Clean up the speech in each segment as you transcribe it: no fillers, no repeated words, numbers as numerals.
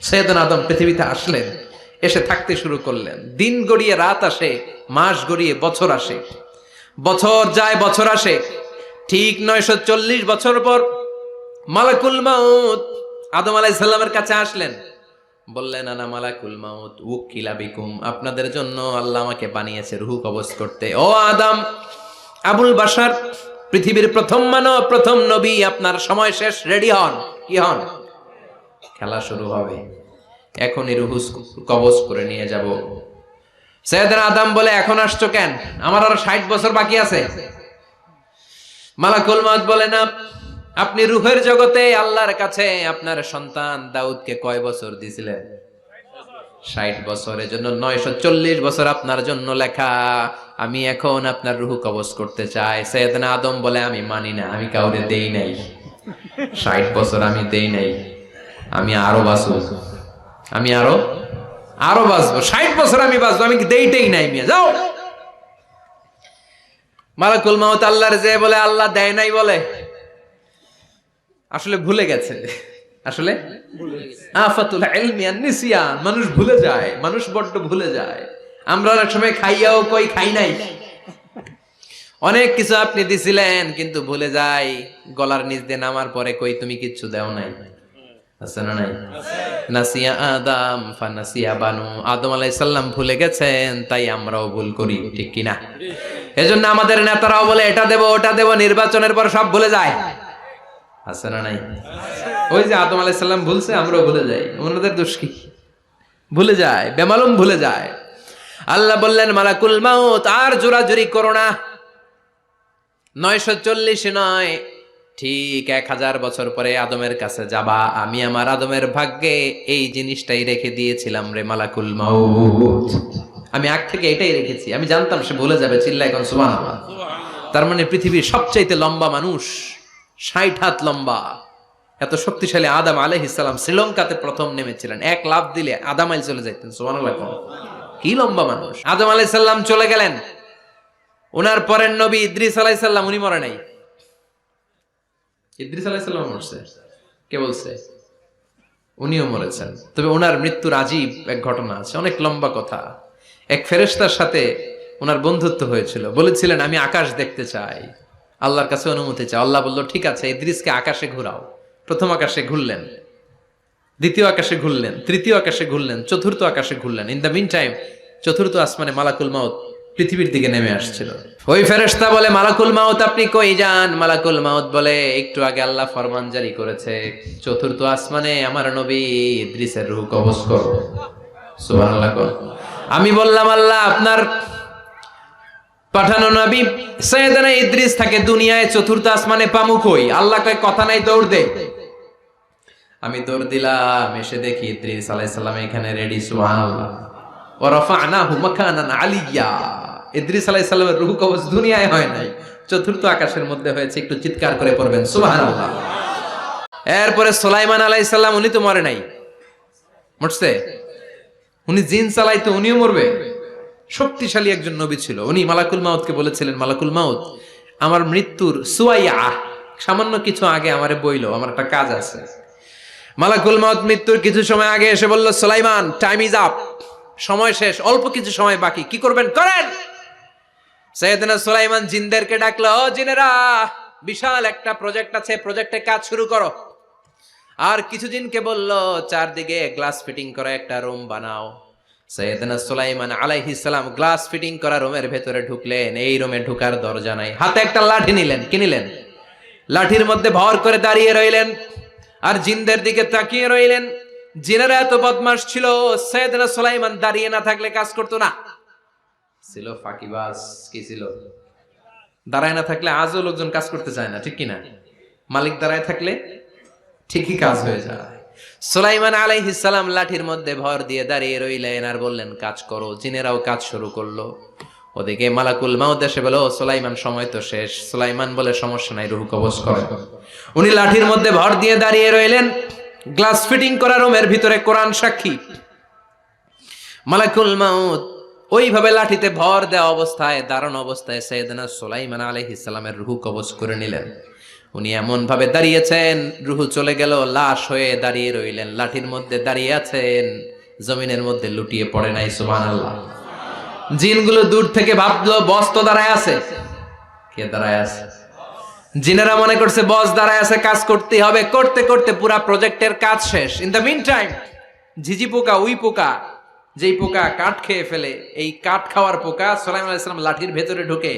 সৈয়দনা আদম পৃথিবীতে আসলেন, এসে থাকতে শুরু করলেন। দিন গড়িয়ে রাত আসে, মাস গড়িয়ে বছর আসে, বছর যায় বছর আসে। ঠিক 940 বছর পর মালাকুল মাউত আদম আলাইহিস সালামের কাছে আসলেন। বললেন, আনা মালাকুল মাউত উকিলা বিকুম, আপনাদের জন্য আল্লাহ আমাকে বানিয়েছে রূহ কবজ করতে। ও আদম, আবুল বাশার, পৃথিবীর প্রথম মানব, প্রথম নবী, আপনার সময় শেষ, রেডি হন। কি হন? খেলা শুরু হবে, এখনই রূহ কবজ করে নিয়ে যাব। সৈয়দনা আদম বলে, এখন আসছো কেন? আমার আরো 60 বছর বাকি আছে। মালাকুল মাউত বলে, না, আপনি রূহের জগতে আল্লাহর কাছে আপনার সন্তান দাউদকে কয় বছর দিয়েছিলেন? 60 বছর। এজন্য 940 বছর আপনার জন্য লেখা। আমি এখন আপনার রূহ কবজ করতে চাই। সৈয়দনা আদম বলে, আমি মানি না, আমি কাউরে দেই নাই। 60 বছর আমি দেই নাই, আমি আরো বাঁচবো, আমি আরো বাঁচবো, 60 বছর আমি বাঁচবো, আমি দেইতেই নাই। মিয়া যাও। মালাকুল মাউত আল্লাহর যে বলে, আল্লাহ দেয় নাই বলে, আসলে ভুলে গেছে। আসলে আফাতুল ইলমি আন নিসিয়ান, মানুষ ভুলে যায়, মানুষ বড্ড ভুলে যায়। আমরা অনেক সময় খাইয়াও কই খাই নাই। অনেক কিছু আপনি দিছিলেন কিন্তু ভুলে যাই, গলার নিচ দিয়ে নামার পরে কই তুমি কিচ্ছু দাও নাই। আছে না নাই? নাসিয়া আদম ফানাসিয়া বানু, আদম আলাইহিস সালাম ভুলে গেছেন, তাই আমরাও ভুল করি, ঠিক কি না? এজন্য আমাদের নেতারাও বলে এটা দেব ওটা দেব, নির্বাচনের পর সব ভুলে যায়। আছে না নাই? ওই যে আদম আলাইহিস সালাম ভুলছে, আমরাও ভুলে যাই। ওনাদের দোষ কি? ভুলে যায়, বেমালুম ভুলে যায়। আল্লাহ বললেন, মালাকুল মাউত আর জোরাজুরি করো না। 940 নয়, ঠিক 1000 বছর পরে আদমের কাছে যাবা। আমি আমার আদমের ভাগ্যে এই জিনিসটাই রেখে দিয়েছিলাম রে মালাকুল মাউত। আমি আগ থেকে এটাই রেখেছি, আমি জানতাম সে ভুলে যাবে। চিল্লায় এখন সুবহানাল্লাহ। তার মানে পৃথিবীর সবচাইতে লম্বা মানুষ, 60 হাত লম্বা, এত শক্তিশালী আদম আলাইহিস সালাম শ্রীলঙ্কাতে প্রথম নেমেছিলেন। এক লাফ দিলে আধা মাইল চলে যাইতেন। সুবহানাল্লাহ। কি লম্বা মানুষ। আদম আলাইহিস সালাম চলে গেলেন, ওনার পরের নবী ইদ্রিস আলাইহিস সালাম, উনি মরে নাই। ইদ্রিস আলাইহিস সালাম মরছে, কে বলছে? উনিও মরেছেন। তবে ওনার মৃত্যুর আজীব এক ঘটনা আছে, অনেক লম্বা কথা। এক ফেরেশতার সাথে ওনার বন্ধুত্ব হয়েছিল, বলেছিলেন আমি আকাশ দেখতে চাই, আল্লাহর কাছে অনুমতি চাই। আল্লাহ বলল, ঠিক আছে, ইদ্রিসকে আকাশে ঘুরাও। প্রথম আকাশে ঘুরলেন, দ্বিতীয় আকাশে ঘুরলেন, তৃতীয় আকাশে ঘুরলেন, চতুর্থ আকাশে ঘুরলেন। ইন দ্য মিন টাইম চতুর্থ আসমানে মালাকুল মাউত পৃথিবীর দিকে নেমে আসছিল। ওই ফেরেশতা বলে, মালাকুল মাউত আপনি কই যান? মালাকুল মাউত বলে, একটু আগে আল্লাহ ফরমান জারি করেছে, চতুর্থ আসমানে আমার নবী ইদ্রিসের রূহ কবজ করো। সুবহানাল্লাহ। আমি বললাম, আল্লাহ আপনার পাঠানো নবী সৈয়দনা ইদ্রিস থাকে দুনিয়ায়, চতুর্থ আসমানে পামু কই? আল্লাহ কয় কথা নাই, দৌড় দে। আমি দৌড় দিলাম, এসে দেখি ইদ্রিস আলাইহিস সালাম এখানে রেডি। সুবহানাল্লাহ। ওয়া রাফা'নাহু মাকানান আলিয়্যা। ইদ্রিস আলাইহিস সালামের রূহ কবজ দুনিয়ায় হয় নাই, চতুর্থ আকাশের মধ্যে হয়েছে। একটু চিৎকার করে পড়বেন সুবহানাল্লাহ। এরপরে সুলাইমান আলাইহিস সালাম, উনি তো মরে নাই, মরছে? উনি জিন চালাইতো, উনিও মরবে? শক্তিশালী একজন নবী ছিল। উনি মালাকুল মাউতকে বলেছিলেন, মালাকুল মাউত আমার মৃত্যুর সুয়াইয়া, সামান্য কিছু আগে আমারে বইলো, আমার একটা কাজ আছে। মালাকুল মাউত মৃত্যুর কিছু সময় আগে এসে বলল, সুলাইমান টাইম ইজ আপ, সময় শেষ, অল্প কিছু সময় বাকি, কি করবেন করেন। সাইয়েদনা সুলাইমান জিনদেরকে ডাকলো, ও জিনেরা, বিশাল একটা প্রজেক্ট আছে, প্রজেক্টে কাজ শুরু করো। আর কিছু জিনকে বলল, চারদিকে গ্লাস ফিটিং করা একটা রুম বানাও। সাইয়েদনা সুলাইমান আলাইহিস সালাম গ্লাস ফিটিং করা রুমের ভেতরে ঢুকলেন। এই রুমে ঢুকার দরজা নাই, হাতে একটা লাঠি নিলেন। কি নিলেন? লাঠির মধ্যে ভর করে দাঁড়িয়ে রইলেন আর জিনদের দিকে তাকিয়ে রইলেন। জিনেরা এত বদমাশ ছিল, সাইয়েদনা সুলাইমান দাঁড়িয়ে না থাকলে কাজ করতো না। ছিল ফাঁকিবাজ। কি ছিল? দাঁড়ায় না থাকলে আজও লোকজন কাজ করতে চায় না, ঠিক কিনা? মালিক দাঁড়ায় থাকলে ঠিকই কাজ হয়ে যায়। সুলাইমান আলাইহিস সালাম লাঠির মধ্যে ভর দিয়ে দাঁড়িয়ে রইলেন আর বললেন, কাজ করো। জিনেরাও কাজ শুরু করলো। ওদিকে মালাকুল মাউত এসে বলে, ও সুলাইমান সময় তো শেষ। সুলাইমান বলে, সমস্যা নাই, রূহ কবজ করে। উনি লাঠির মধ্যে ভর দিয়ে দাঁড়িয়ে রইলেন। গ্লাস ফিটিং করা রুমের ভিতরে কোরআন সাক্ষী। মালাকুল মাউত ওইভাবে লাঠিতে ভর দেওয়া অবস্থায়, দাঁড়ানো অবস্থায় সাইয়েদনা সুলাইমান আলাইহিস সালামের রূহ কবজ করে নিলেন। উনি এমন ভাবে দাঁড়িয়েছেন, রুহু চলে গেল, লাশ হয়ে দাঁড়িয়ে রইলেন, লাঠির মধ্যে দাঁড়িয়ে আছেন, জমিনের মধ্যে লুটিয়ে পড়ে নাই। সুবহানাল্লাহ। জিনগুলো দূর থেকে ভাবলো বস তো দাঁড়ায় আছে। কে দাঁড়ায় আছে? জিনেরা মনে করছে বস দাঁড়ায় আছে, কাজ করতে হবে। করতে করতে পুরা প্রজেক্টের কাজ শেষ। ইন দ্য মিন টাইম ঝিঝি পোকা, উই পোকা, যেই পোকা কাঠ খেয়ে ফেলে, এই কাঠ খাওয়ার পোকা সুলাইমান আলাইহিস সালাম লাঠির ভেতরে ঢুকে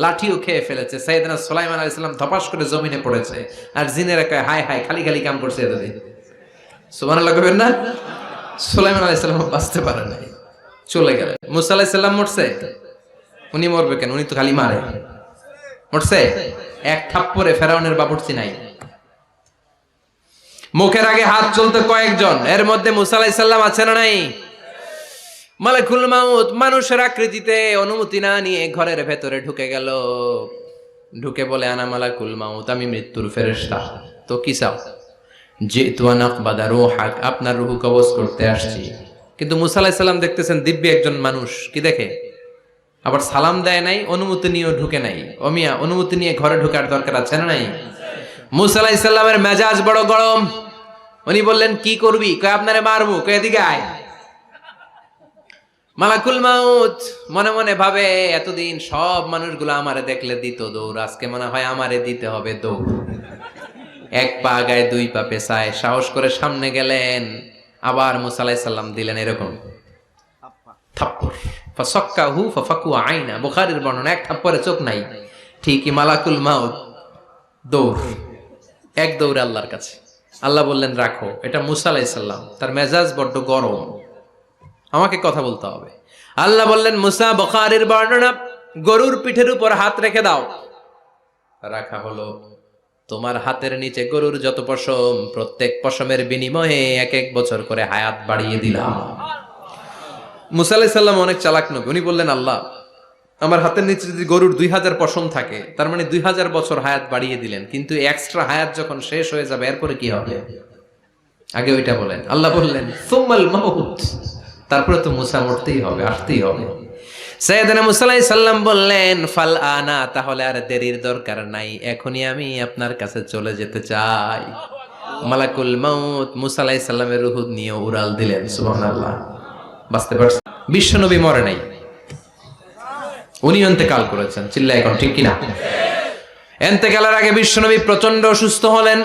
লাঠিও খেয়ে ফেলেছে। সাইয়েদনা সুলাইমান আলাইহিস সালাম ধপাস করে জমিনে পড়েছে। আর জিনেরা কয় হায় হায়, খালি খালি কাম করছে এতদিন। সুবহানাল্লাহ কইবেন না? সুলাইমান আলাইহিস সালাম বাঁচতে পারে নাই, চলে গেলেন। মুসা আলাইহিস সালাম মরছে? উনি মরবে কেন? উনি তো খালি মারে। মরছে? এক থাপ্পড়ে ফেরাউনের বাবুর্চি নাই। মুখের আগে হাত চলতে কয়েকজন, এর মধ্যে মুসা আলাইহিস সালাম আছে না নাই? মালাকুল মাউত মানুষের আকৃতিতে অনুমতি না নিয়ে ঘরের ভেতরে ঢুকে গেল। ঢুকে বলে আনা মালাকুল মাউত, আমি মৃত্যুর ফেরেশতা। তো কি চাও? জিতু আন আকবাদা রূহাক, আপনার রূহ কবজ করতে আসছি। কিন্তু মুসা আলাইহিস সালাম দেখতেছেন দিব্য একজন মানুষ, কি দেখে? আবার সালাম দেয় নাই, অনুমতি নিয়েও ঢুকে নাই। অমিয়া অনুমতি নিয়ে ঘরে ঢোকার দরকার আছে না নাই? মুসা আলাইহিস সালামের মেজাজ বড় গরম। উনি বললেন কি করবি? কয় আপনারে মারবো। কয় এদিকে আয়। মালাকুল মাউত মনে মনে ভাবে এতদিন সব মানুষগুলো আমারে দেখলে দিত দৌড়, আজকে মনে হয় আমারে দিতে হবে দৌড়। এক পা গায়ে দুই পা পেছায় সাহস করে সামনে গেলেন। আবার মুসা আলাইহিস সালাম দিলেন এরকম থাপ্পড়। ফাসাক্কাহু ফাফাকু আইনা, বুখারীর বর্ণনা, এক থাপ্পড়ে চোখ নাই। ঠিকই মালাকুল মাউত দৌড়, এক দৌড়ে আল্লাহর কাছে। আল্লাহ বললেন রাখো, এটা মুসা আলাইহিস সালাম, তার মেজাজ বড্ড গরম, আমাকে কথা বলতে হবে। আল্লাহ বললেন মুসা, বুখারীর বর্ণনা, গরুর পিঠের উপর হাত রেখে দাও। রাখা হলো। তোমার হাতের নিচে গরুর যত পশম, প্রত্যেক পশমের বিনিময়ে এক এক বছর করে হায়াত বাড়িয়ে দিলাম। মুসা আলাইহিস সালাম অনেক চালাক নবী। উনি বললেন আল্লাহ, আমার হাতের নিচে যদি গরুর 2000 পশম থাকে, তার মানে 2000 বছর হায়াত বাড়িয়ে দিলেন, কিন্তু এক্সট্রা হায়াত যখন শেষ হয়ে যাবে এরপরে কি হবে? আগে ওইটা বলেন। আল্লাহ বললেন সুম্মাল মাউত, তারপরে তো মুসা মরতেই হবে, আসতেই হবে। সাইয়েদনা মুসা আলাইহিস সালাম বললেন ফাল আনা, তাহলে আর দেরির দরকার নাই, এখনই আমি আপনার কাছে চলে যেতে চাই। মালাকুল মাউত মুসা আলাইহিস সালামের রূহ নিয়ে উড়াল দিলেন। সুবহানাল্লাহ। বাঁচতে পারছে? বিশ্বনবী মরে নাই, উনি ইন্তেকাল করেছেন। চিল্লায় এখন ঠিক কিনা? ইন্তেকালের আগে বিশ্বনবী প্রচন্ড অসুস্থ হলেন।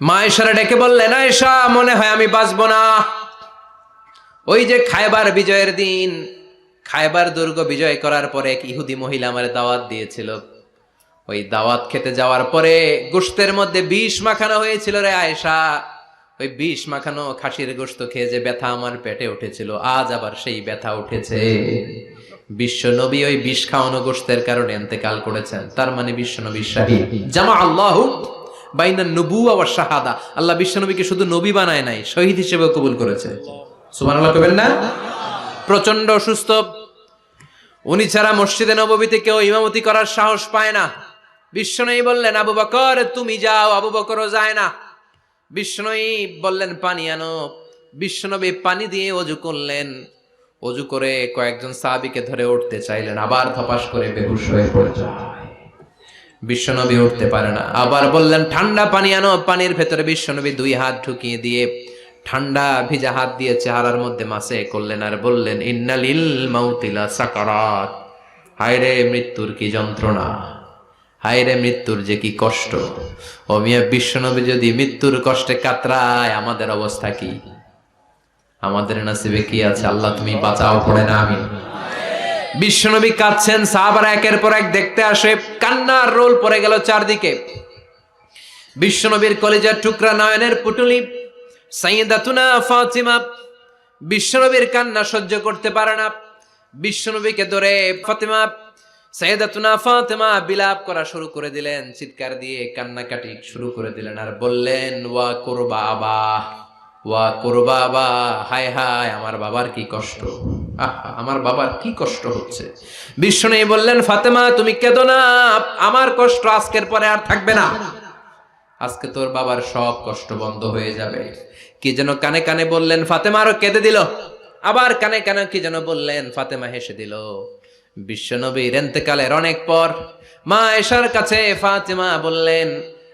মা আয়েশারে ডেকে বললেন, আয়েশা মনে হয় আমি বাঁচবো না। ওই যে খায়বার বিজয়ের দিন, খায়বার দুর্গ বিজয় করার পরে এক ইহুদি মহিলা আমার দাওয়াত দিয়েছিল। ওই দাওয়াত খেতে যাওয়ার পরে গোশতের মধ্যে বিষ মাখানো হয়েছিল রে আয়েশা। ওই বিষ মাখানো খাসির গোশত খেয়ে যে ব্যথা আমার পেটে উঠেছিল, আজ আবার সেই ব্যথা উঠেছে। বিশ্বনবী ওই বিষ খাওয়ানো গোশতের কারণে ইন্তেকাল করেছেন। তার মানে বিশ্বনবী শাহীদ। জামা আল্লাহু বাইনান নবুওয়া ওয়াশ শাহাদা, আল্লাহ বিশ্বনবীকে শুধু নবী বানায় নাই, শহীদ হিসেবে কবুল করেছে। সুবহানাল্লাহ কইবেন না? প্রচন্ড অসুস্থ, উনি ছাড়া মসজিদে নববীতে কেউ ইমামতি করার সাহস পায় না। বিশ্বনবী বললেন আবু বকর তুমি যাও, আবু বকরও যায় না। বিশ্বনবী বললেন পানি আনো। বিশ্বনবী পানি দিয়ে ওযু করলেন। ওযু করে কয়েকজন সাহাবীকে ধরে উঠতে চাইলেন, আবার ধপাস করে বেহুশ হয়ে পড়ে যায়। বিশ্বনবী উঠতে পারে না। আবার বললেন ঠান্ডা পানি আনো। পানির ভেতরে বিশ্বনবী 2 হাত ঢুকিয়ে দিয়ে ঠান্ডা ভিজা হাত দিয়ে চেহারার মধ্যে মাসে করলেন আর বললেন ইন্নালিল মাউতিলা সাকারাত, হায়রে মৃত্যুর কি যন্ত্রণা, হায়রে মৃত্যুর যে কি কষ্ট। ও মিয়া, বিশ্বনবী যদি মৃত্যুর কষ্টে কাতরায়, আমাদের অবস্থা কি? আমাদের নসিবে কি আছে? আল্লাহ তুমি বাঁচাও, পড়ে না আমি। বিশ্বনবী কাঁদছেন, সাহাবারা একের পর এক দেখতে আসে, কান্নার রোল পড়ে গেল চারদিকে। বিশ্বনবীর কলিজার টুকরা নয়নের পুটুলি সাইয়্যিদাতুনা ফাতিমা বিশ্বনবীর কান্না সহ্য করতে পারে না। বিশ্বনবীকে ধরে ফাতিমা, সাইয়্যিদাতুনা ফাতিমা বিলাপ করা শুরু করে দিলেন, চিৎকার দিয়ে কান্নাকাটি শুরু করে দিলেন আর বললেন ওয়া কুরবা আবা, ওয়া কুরবা আবা, হায় হায় আমার বাবার কি কষ্ট, আহা আমার বাবার কি কষ্ট হচ্ছে। বিশ্বনবী বললেন ফাতেমা তুমি কেঁদো না, আমার কষ্ট আজকের পরে আর থাকবে না, আজকে তোর বাবার সব কষ্ট বন্ধ হয়ে যাবে। কি যেন কানে কানে বললেন, ফাতেমা আরো কেঁদে দিল। আবার কানে কানে কি যেন বললেন, ফাতেমা হেসে দিল। বিশ্বনবীর ইন্তেকালের অনেক পর মা আয়েশার কাছে ফাতেমা বললেন,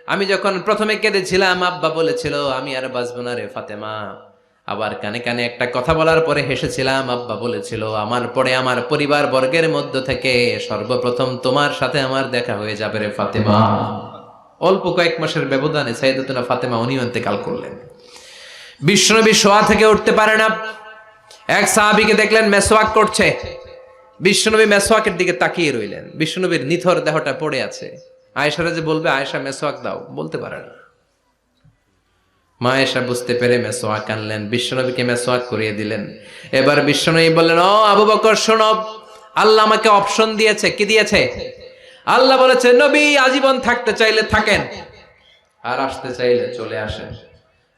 আমি যখন প্রথমে কেঁদেছিলাম আব্বা বলেছিল আমি আর বাঁচবো না রে ফাতেমা। আবার কানে কানে একটা কথা বলার পরে হেসেছিলাম, আব্বা বলেছিল আমার পরে আমার পরিবার বর্গের মধ্য থেকে সর্বপ্রথম তোমার সাথে আমার দেখা হয়ে যাবে রে ফাতেমা। অল্প কয়েক মাসের ব্যবধানে সাইয়েদাতুনা ফাতেমা উনিও ইন্তেকাল করলেন। বিশ্বনবী শোয়া থেকে উঠতে পারে না। এক সাহাবীকে দেখলেন মেসওয়াক করছে। বিশ্বনবী মেসওয়াকের দিকে তাকিয়ে রইলেন। বিশ্বনবীর নিথর দেহটা পড়ে আছে। আয়েশারা যে বলবে আয়েশা মেসওয়াক দাও, বলতে পারে না। মা আয়েশা বুঝতে পেরে মেসওয়াক আনলেন, বিশ্বনবীকে মেসওয়াক করিয়ে দিলেন। এবার বিশ্বনবী বললেন, ও আবু বকর শোনো, আল্লাহ আমাকে অপশন দিয়েছে। কি দিয়েছে? আল্লাহ বলেছে নবী আজীবন থাকতে চাইলে থাকেন, আর আসতে চাইলে চলে আসেন।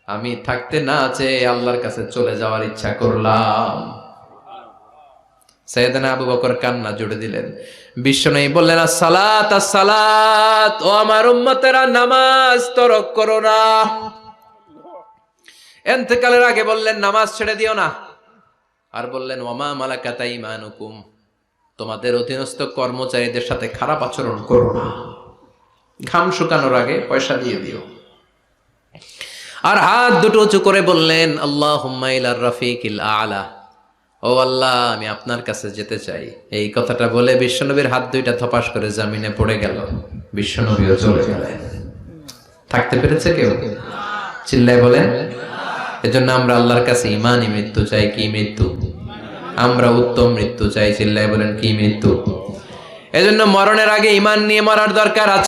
আমি থাকতে না চেয়ে আল্লাহর কাছে চলে যাওয়ার ইচ্ছা করলাম। সাইয়েদনা আবু বকর কান্না জুড়ে দিলেন। বিশ্বনবী বললেন, আসসালাত আসসালাত, ও আমার উম্মতেরা নামাজ তরক করো না। ইন্তেকালের আগে বললেন নামাজ ছেড়ে দিও না। আর বললেন ওয়ামা মালাকাত আইমানুকুম, তোমাদের অধীনস্থ কর্মচারীদের সাথে খারাপ আচরণ করো না। ঘাম শুকানোর আগে পয়সা দিয়ে দিও। আর হাত দুটো উঁচু করে বললেন আল্লাহুম্মা ইলার রাফিকিল আলা, ও আল্লাহ আমি আপনার কাছে যেতে চাই। এই কথাটা বলে বিশ্বনবীর হাত দুইটা থপাস করে জমিনে পড়ে গেল। বিশ্বনবীও চলে গেলেন। থাকতে পেরেছে কেউ? চিল্লায় বলেন। এজন্য আমরা আল্লাহর কাছে ইমানি মৃত্যু চাই। কি মৃত্যু? আমরা উত্তম মৃত্যু চাই। চিল্লায় বলেন কি মৃত্যু? এজন্য মরণের আগে ইমান নিয়ে মরার দরকার আছে।